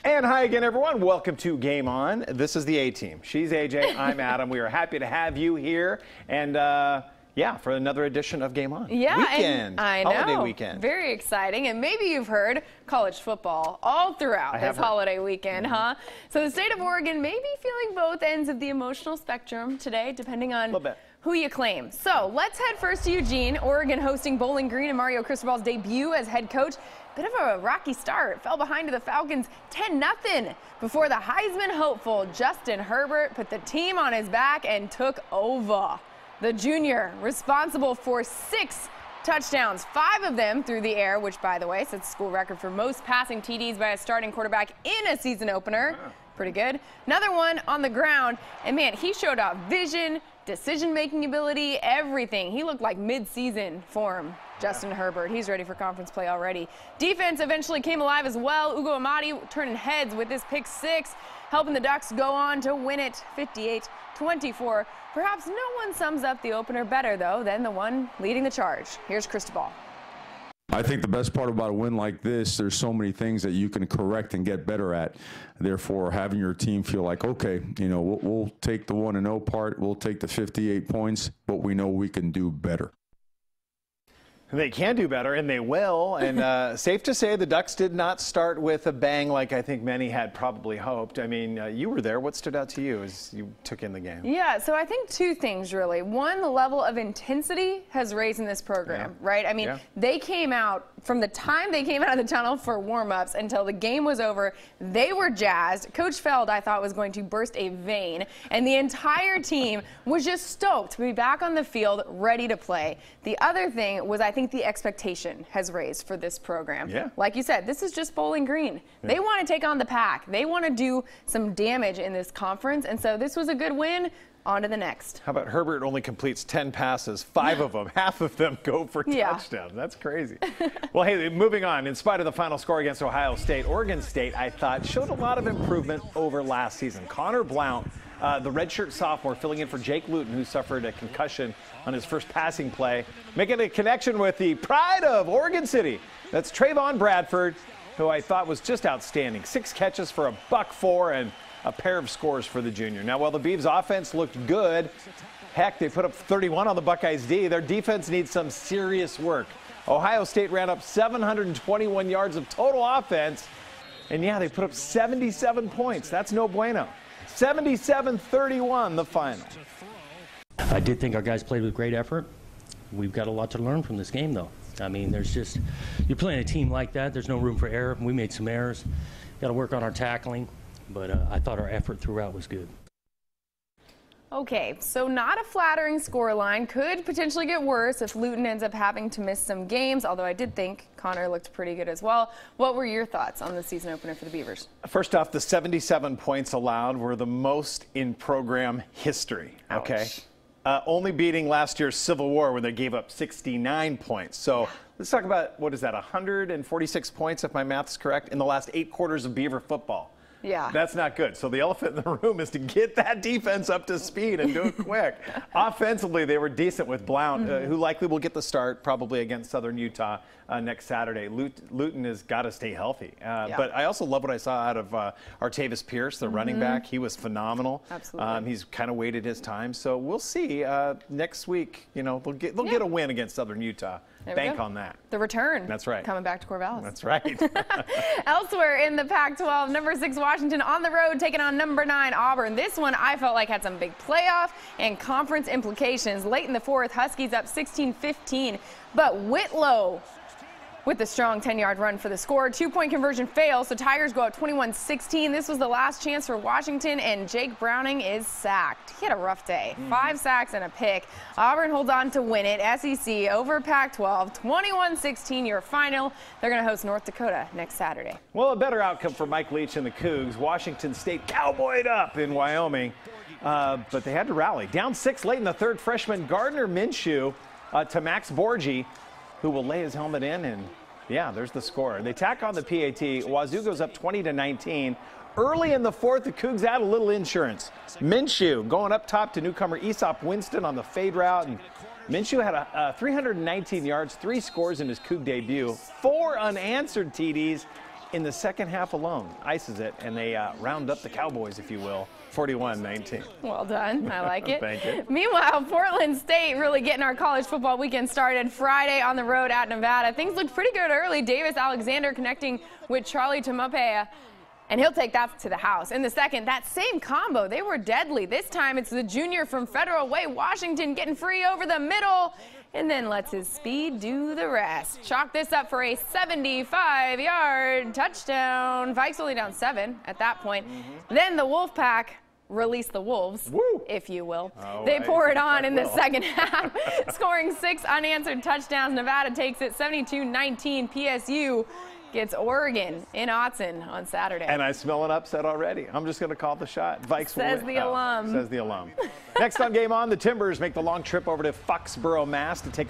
And hi again, everyone. Welcome to Game On. This is the A-Team. She's AJ. I'm Adam. We are happy to have you here. And, yeah, for another edition of Game On. Yeah, weekend. I know. Holiday weekend. Very exciting. And maybe you've heard college football all throughout this holiday weekend, huh? So the state of Oregon may be feeling both ends of the emotional spectrum today, depending on who you claim. So let's head first to Eugene. Oregon hosting Bowling Green and Mario Cristobal's debut as head coach. Bit of a rocky start. Fell behind to the Falcons 10-0 before the Heisman hopeful Justin Herbert put the team on his back and took over. The junior responsible for 6 touchdowns, 5 of them through the air, which, by the way, sets the school record for most passing TDs by a starting quarterback in a season opener. Pretty good. Another one on the ground, and man, he showed off vision, decision-making ability, everything. He looked like mid-season form. Justin Herbert, he's ready for conference play already. Defense eventually came alive as well. Ugo Amadi turning heads with his pick 6, helping the Ducks go on to win it 58-24. Perhaps no one sums up the opener better, though, than the one leading the charge. Here's Cristobal. I think the best part about a win like this, there's so many things that you can correct and get better at. Therefore, having your team feel like, okay, you know, we'll take the 1-0 part, we'll take the 58 points, but we know we can do better. They can do better, and they will. And safe to say the Ducks did not start with a bang like I think many had probably hoped. I mean, you were there. What stood out to you as you took in the game? Yeah, so I think 2 things, really. One, the level of intensity has raised in this program, right? I mean, they came out, from the time they came out of the tunnel for warm-ups until the game was over, they were jazzed. Coach Feld, I thought, was going to burst a vein. And the entire team was just stoked to be back on the field, ready to play. The other thing was, I think the expectation has raised for this program. Like you said, this is just Bowling Green. They want to take on the Pac. They want to do some damage in this conference, and so this was a good win. On to the next. How about Herbert only completes 10 passes, 5 of them, half of them go for touchdowns. That's crazy. Well, hey, moving on. In spite of the final score against Ohio State, Oregon State, I thought, showed a lot of improvement over last season. Connor Blount, the redshirt sophomore, filling in for Jake Luton, who suffered a concussion on his first passing play, making a connection with the pride of Oregon City. That's Trayvon Bradford, who I thought was just outstanding. 6 catches for $104 and a pair of scores for the junior. Now, while the Beavs offense looked good, heck, they put up 31 on the Buckeyes D. Their defense needs some serious work. Ohio State ran up 721 yards of total offense, and yeah, they put up 77 points. That's no bueno. 77-31, the final. I did think our guys played with great effort. We've got a lot to learn from this game, though. I mean, you're playing a team like that, there's no room for error. We made some errors. Got to work on our tackling. But I thought our effort throughout was good. Okay, so not a flattering scoreline. Could potentially get worse if Luton ends up having to miss some games, although I did think Connor looked pretty good as well. What were your thoughts on the season opener for the Beavers? First off, the 77 points allowed were the most in program history. Okay. Only beating last year's Civil War when they gave up 69 points. So let's talk about, what is that, 146 points, if my math is correct, in the last 8 quarters of Beaver football. Yeah. That's not good. So the elephant in the room is to get that defense up to speed and do it quick. Offensively, they were decent with Blount, who likely will get the start probably against Southern Utah next Saturday. Luton has got to stay healthy. But I also love what I saw out of Artavis Pierce, the running back. He was phenomenal. Absolutely. He's kind of waited his time. So we'll see. Next week, you know, they'll get a win against Southern Utah. Bank on that. The return. That's right. Coming back to Corvallis. That's right. Elsewhere in the Pac12, number 6 Washington on the road taking on number 9 Auburn. This one I felt like had some big playoff and conference implications. Late in the 4th, Huskies up 16-15, but Whitlow with the strong 10-yard run for the score. 2-point conversion fails, so Tigers go up 21-16. This was the last chance for Washington, and Jake Browning is sacked. He had a rough day. 5 sacks and a pick. Auburn holds on to win it. SEC over Pac12, 21-16 your final. They're going to host North Dakota next Saturday. Well, a better outcome for Mike Leach and the Cougs. Washington State cowboyed up in Wyoming, but they had to rally. Down 6 late in the 3rd, freshman Gardner Minshew to Max Borgi, who will lay his helmet in, and yeah, there's the score. They tack on the PAT. Wazoo goes up 20-19. Early in the 4th, the Cougs add a little insurance. Minshew going up top to newcomer Aesop Winston on the fade route, and Minshew had 319 yards, 3 scores in his Coug debut, 4 unanswered TDs, in the second half alone. Ices it, and they round up the Cowboys, if you will, 41-19. Well done. I like it. Thank you. Meanwhile, Portland State really getting our college football weekend started Friday on the road at Nevada. Things looked pretty good early. Davis Alexander connecting with Charlie Tumapea, and he'll take that to the house. In the second, that same combo, they were deadly. This time it's the junior from Federal Way, Washington, getting free over the middle, and then lets his speed do the rest. Chalk this up for a 75-yard touchdown. Vikes only down 7 at that point. Then the Wolfpack release the Wolves, if you will. They pour it on in the second half, scoring 6 unanswered touchdowns. Nevada takes it 72-19. PSU gets Oregon in Autzen on Saturday. And I smell an upset already. I'm just going to call the shot. Vikes says the alum. Says the alum. Next on Game On, the Timbers make the long trip over to Foxborough, Mass. to take